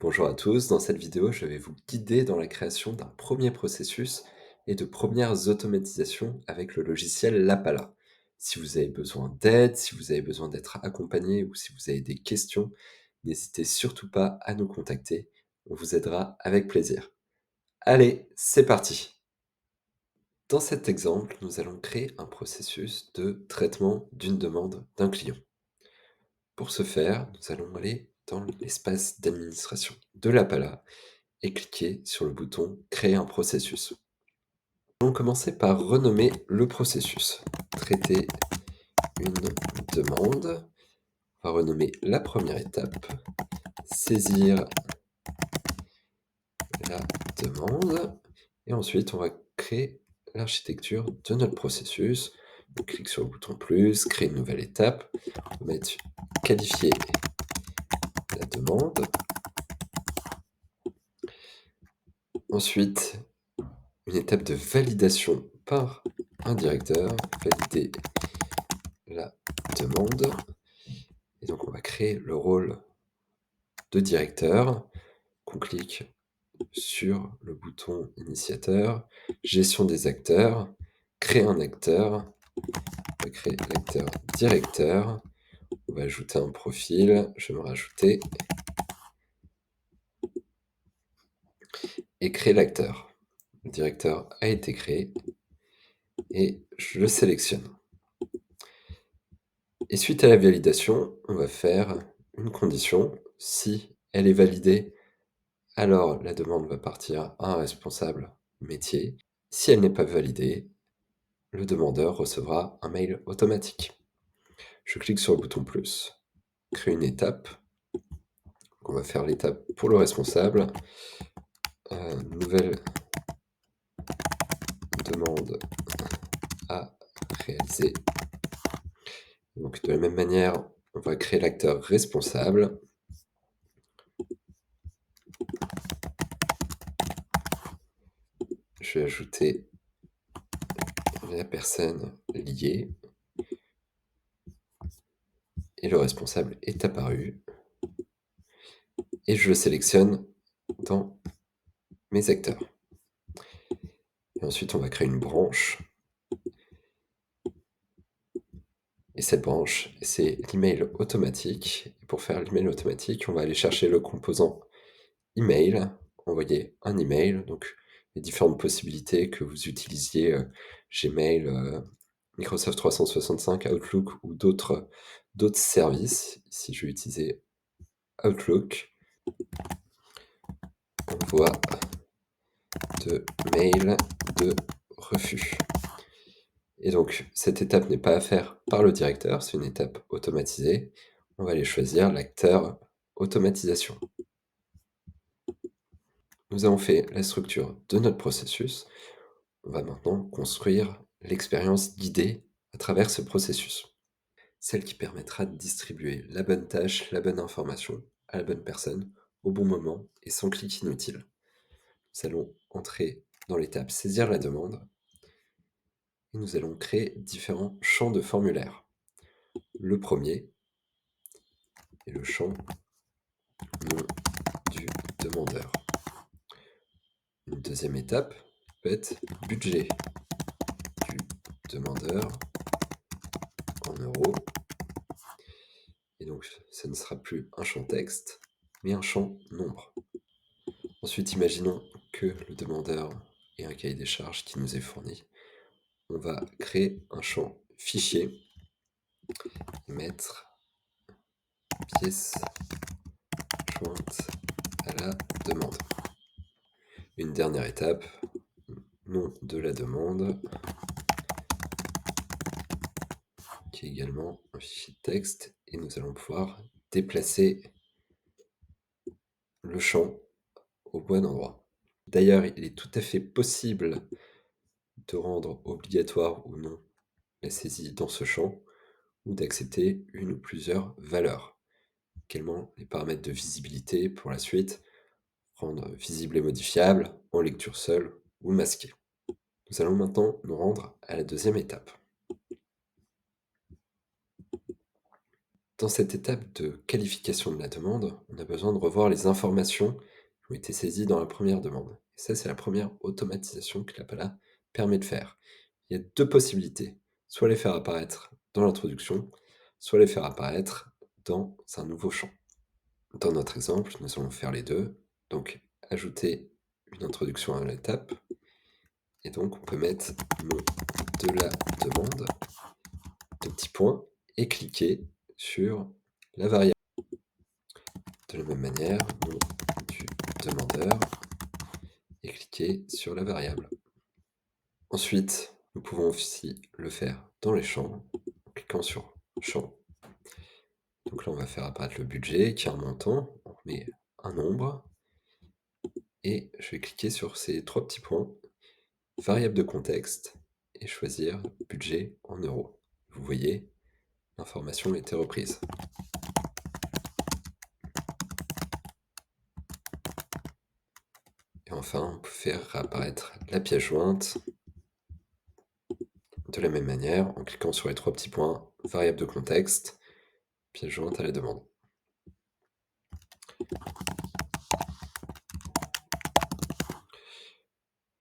Bonjour à tous, dans cette vidéo, je vais vous guider dans la création d'un premier processus et de premières automatisations avec le logiciel Lapala. Si vous avez besoin d'aide, si vous avez besoin d'être accompagné ou si vous avez des questions, n'hésitez surtout pas à nous contacter, on vous aidera avec plaisir. Allez, c'est parti. Dans cet exemple, nous allons créer un processus de traitement d'une demande d'un client. Pour ce faire, nous allons aller dans l'espace d'administration de l'Apala et cliquer sur le bouton Créer un processus. Nous allons commencer par renommer le processus. Traiter une demande. On va renommer la première étape. Saisir la demande. Et ensuite, on va créer l'architecture de notre processus. On clique sur le bouton plus, créer une nouvelle étape. On va mettre qualifier la demande. Ensuite, une étape de validation par un directeur. Valider la demande. Et donc, on va créer le rôle de directeur. On clique sur le bouton initiateur, gestion des acteurs, créer un acteur. On va créer l'acteur directeur. On va ajouter un profil. Je vais me rajouter et créer l'acteur. Le directeur a été créé et je le sélectionne. Et suite à la validation, on va faire une condition. Si elle est validée, alors la demande va partir à un responsable métier. Si elle n'est pas validée, le demandeur recevra un mail automatique. Je clique sur le bouton plus, créer une étape. On va faire l'étape pour le responsable. Nouvelle demande à réaliser. Donc de la même manière, on va créer l'acteur responsable. Je vais ajouter la personne liée. Et le responsable est apparu. Et je le sélectionne dans mes acteurs. Et ensuite, on va créer une branche. Et cette branche, c'est l'email automatique. Et pour faire l'email automatique, on va aller chercher le composant email, envoyer un email, donc les différentes possibilités que vous utilisiez, Gmail, Microsoft 365, Outlook ou d'autres services. Ici, je vais utiliser Outlook. Envoi de mail de refus. Et donc, cette étape n'est pas à faire par le directeur, c'est une étape automatisée. On va aller choisir l'acteur automatisation. Nous avons fait la structure de notre processus. On va maintenant construire l'expérience guidée à travers ce processus. Celle qui permettra de distribuer la bonne tâche, la bonne information à la bonne personne, au bon moment et sans clic inutile. Nous allons entrer dans l'étape saisir la demande et nous allons créer différents champs de formulaire. Le premier est le champ nom du demandeur. Une deuxième étape peut être budget du demandeur en euros. Et donc, ça ne sera plus un champ texte, mais un champ nombre. Ensuite, imaginons que le demandeur ait un cahier des charges qui nous est fourni. On va créer un champ fichier et mettre pièce jointe à la demande. Une dernière étape, nom de la demande, qui est également un fichier de texte, et nous allons pouvoir déplacer le champ au bon endroit. D'ailleurs, il est tout à fait possible de rendre obligatoire ou non la saisie dans ce champ, ou d'accepter une ou plusieurs valeurs. Également, les paramètres de visibilité pour la suite, rendre visible et modifiable, en lecture seule ou masqué. Nous allons maintenant nous rendre à la deuxième étape. Dans cette étape de qualification de la demande, on a besoin de revoir les informations qui ont été saisies dans la première demande. Et ça, c'est la première automatisation que l'Apala permet de faire. Il y a deux possibilités, soit les faire apparaître dans l'introduction, soit les faire apparaître dans un nouveau champ. Dans notre exemple, nous allons faire les deux, donc ajouter une introduction à l'étape, et donc on peut mettre nom de la demande, deux petits points, et cliquer sur la variable. De la même manière, nom du demandeur, et cliquer sur la variable. Ensuite, nous pouvons aussi le faire dans les champs, en cliquant sur champ. Donc là, on va faire apparaître le budget qui a un montant, on met un nombre, et je vais cliquer sur ces trois petits points, variable de contexte, et choisir budget en euros. Vous voyez, l'information a été reprise. Et enfin, on peut faire apparaître la pièce jointe de la même manière, en cliquant sur les trois petits points, variable de contexte, pièce jointe à la demande.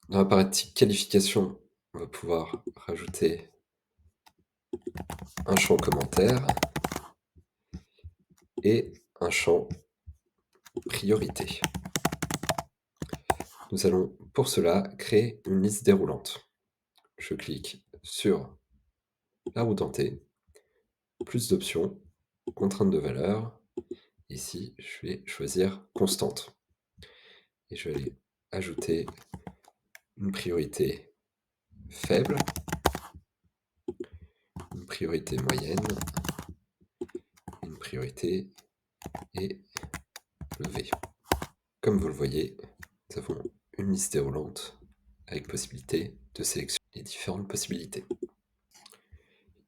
Dans la partie qualification, on va pouvoir rajouter un champ commentaire et un champ priorité. Nous allons pour cela créer une liste déroulante. Je clique sur la roue dentée, plus d'options, contrainte de valeur. Ici, je vais choisir constante. Et je vais aller ajouter une priorité faible, une priorité moyenne, une priorité élevée. Comme vous le voyez, nous avons une liste déroulante avec possibilité de sélectionner les différentes possibilités.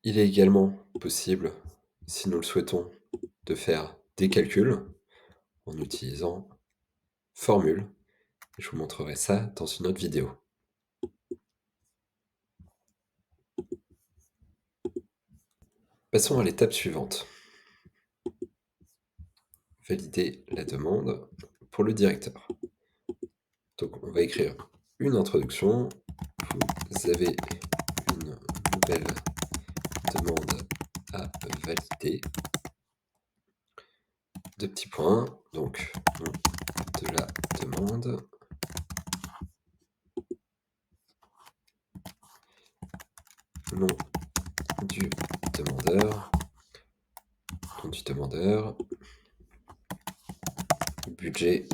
Il est également possible, si nous le souhaitons, de faire des calculs en utilisant formule. Je vous montrerai ça dans une autre vidéo. Passons à l'étape suivante. Valider la demande pour le directeur. Donc on va écrire une introduction. Vous avez une nouvelle demande à valider. Deux petits points, donc nom de la demande, nom du demandeur, budget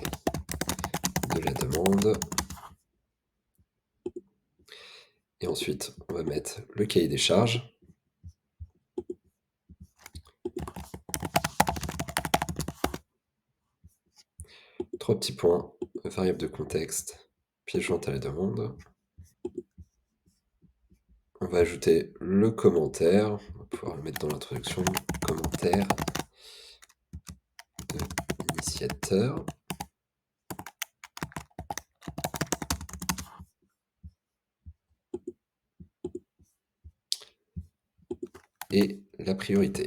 de la demande, et ensuite on va mettre le cahier des charges. Trois petits points, variable de contexte, pièce jointe à la demande. On va ajouter le commentaire, on va pouvoir le mettre dans l'introduction, commentaire de l'initiateur. Et la priorité.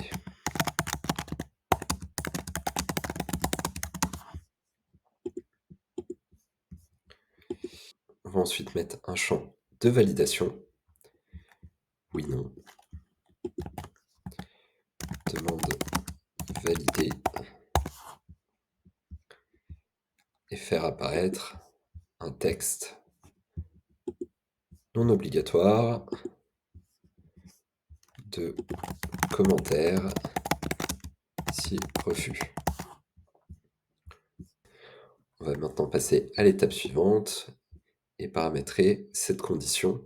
On va ensuite mettre un champ de validation. Oui, non. Demande validée. Et faire apparaître un texte non obligatoire de commentaire si refus. On va maintenant passer à l'étape suivante et paramétrer cette condition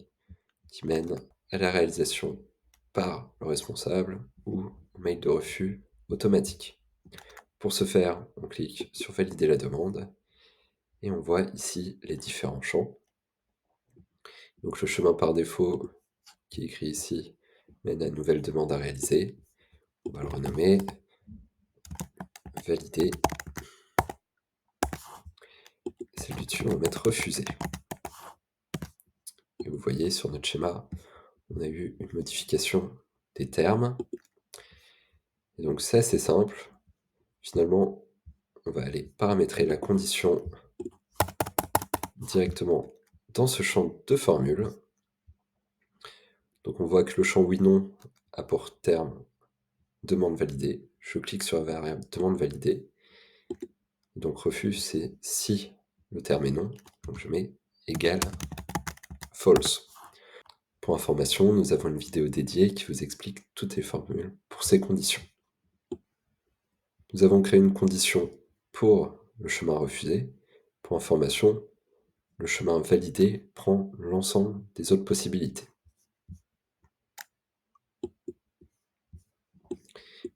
qui mène à la réalisation par le responsable ou mail de refus automatique. Pour ce faire, on clique sur valider la demande et on voit ici les différents champs. Donc le chemin par défaut qui est écrit ici mène à une nouvelle demande à réaliser. On va le renommer valider. Celle du dessus, on va mettre refuser. Et vous voyez sur notre schéma, on a eu une modification des termes. Et donc c'est assez simple. Finalement, on va aller paramétrer la condition directement dans ce champ de formule. Donc on voit que le champ oui/non a pour terme demande validée. Je clique sur la variable demande validée. Donc refus, c'est si le terme est non. Donc je mets égal false. Pour information, nous avons une vidéo dédiée qui vous explique toutes les formules pour ces conditions. Nous avons créé une condition pour le chemin refusé. Pour information, le chemin validé prend l'ensemble des autres possibilités.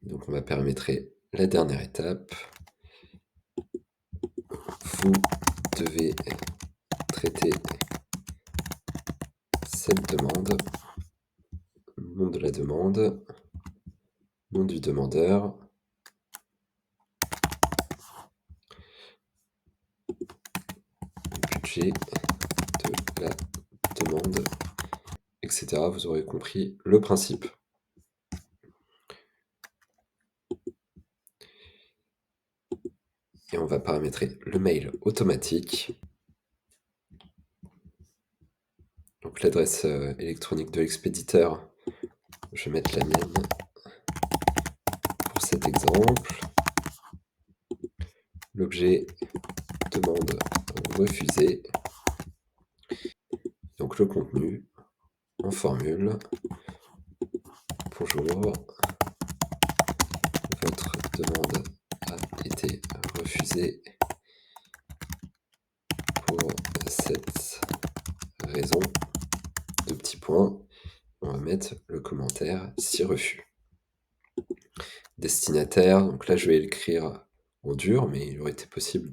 Donc on va paramétrer la dernière étape. Vous devez traiter cette demande, nom de la demande, nom du demandeur, budget de la demande, etc. Vous aurez compris le principe. Et on va paramétrer le mail automatique. Donc l'adresse électronique de l'expéditeur, je vais mettre la mienne pour cet exemple. L'objet demande refusée. Donc le contenu en formule. Bonjour, votre demande a été refusée pour cette raison. Deux petits points. On va mettre le commentaire si refus. Destinataire, donc là je vais l'écrire en dur, mais il aurait été possible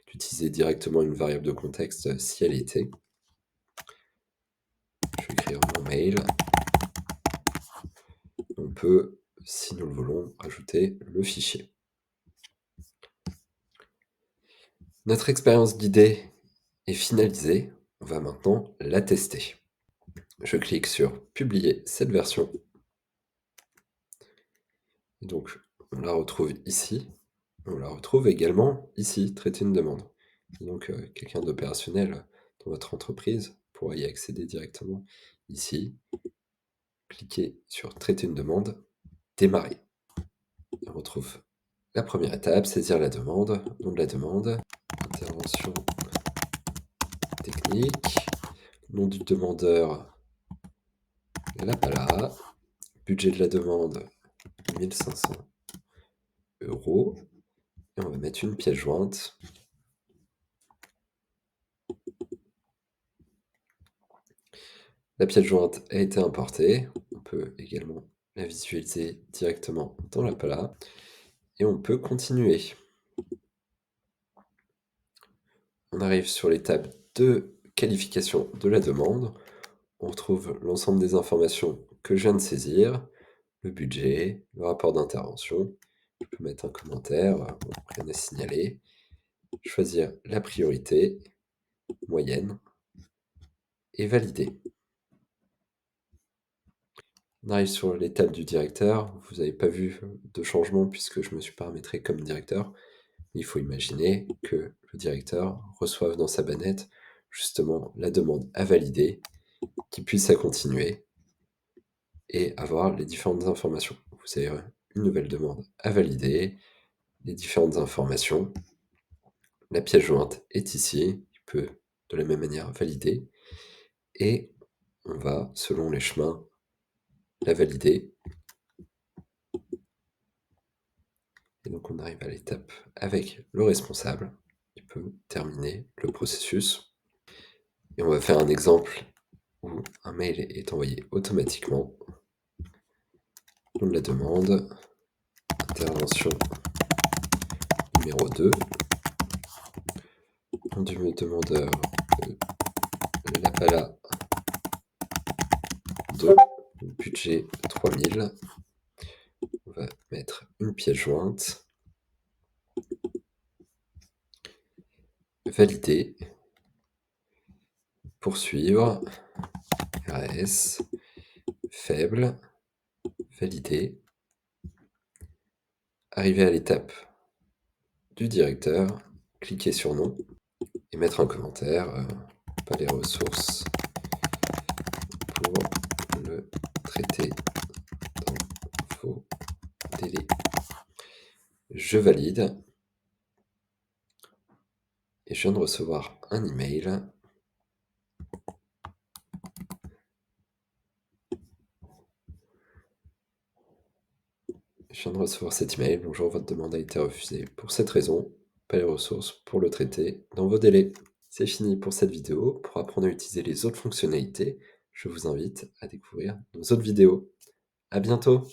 d'utiliser directement une variable de contexte si elle était. Je vais écrire mon mail. On peut, si nous le voulons, rajouter le fichier. Notre expérience guidée est finalisée. On va maintenant la tester. Je clique sur publier cette version. Et donc, on la retrouve ici. On la retrouve également ici, traiter une demande. Et donc, quelqu'un d'opérationnel dans votre entreprise pourra y accéder directement ici. Cliquez sur traiter une demande, démarrer. On retrouve la première étape, saisir la demande, nom de la demande, intervention technique, nom du demandeur, l'APALA, budget de la demande 1500 €, et on va mettre une pièce jointe. La pièce jointe a été importée, on peut également la visualiser directement dans l'APALA, et on peut continuer. On arrive sur l'étape de qualification de la demande. On retrouve l'ensemble des informations que je viens de saisir, le budget, le rapport d'intervention. Je peux mettre un commentaire, rien à signaler. Choisir la priorité, moyenne, et valider. On arrive sur l'étape du directeur. Vous n'avez pas vu de changement puisque je me suis paramétré comme directeur. Il faut imaginer que le directeur reçoive dans sa bannette justement la demande à valider, qu'il puisse à continuer et avoir les différentes informations. Vous avez une nouvelle demande à valider, les différentes informations. La pièce jointe est ici, il peut de la même manière valider, et on va, selon les chemins, la valider. Et donc on arrive à l'étape avec le responsable qui peut terminer le processus. Et on va faire un exemple où un mail est envoyé automatiquement. Nom de la demande, intervention numéro 2, nom du demandeur, l'APALA 2, budget 3000. On va mettre une pièce jointe, valider, poursuivre, RS, faible, valider, Arrivé à l'étape du directeur, cliquez sur «Non» et mettre un commentaire, pas les ressources pour le traiter dans vos délais. Je valide et je viens de recevoir un email. Je viens de recevoir cet email. Bonjour, votre demande a été refusée. Pour cette raison, pas les ressources pour le traiter dans vos délais. C'est fini pour cette vidéo. Pour apprendre à utiliser les autres fonctionnalités, je vous invite à découvrir nos autres vidéos. À bientôt!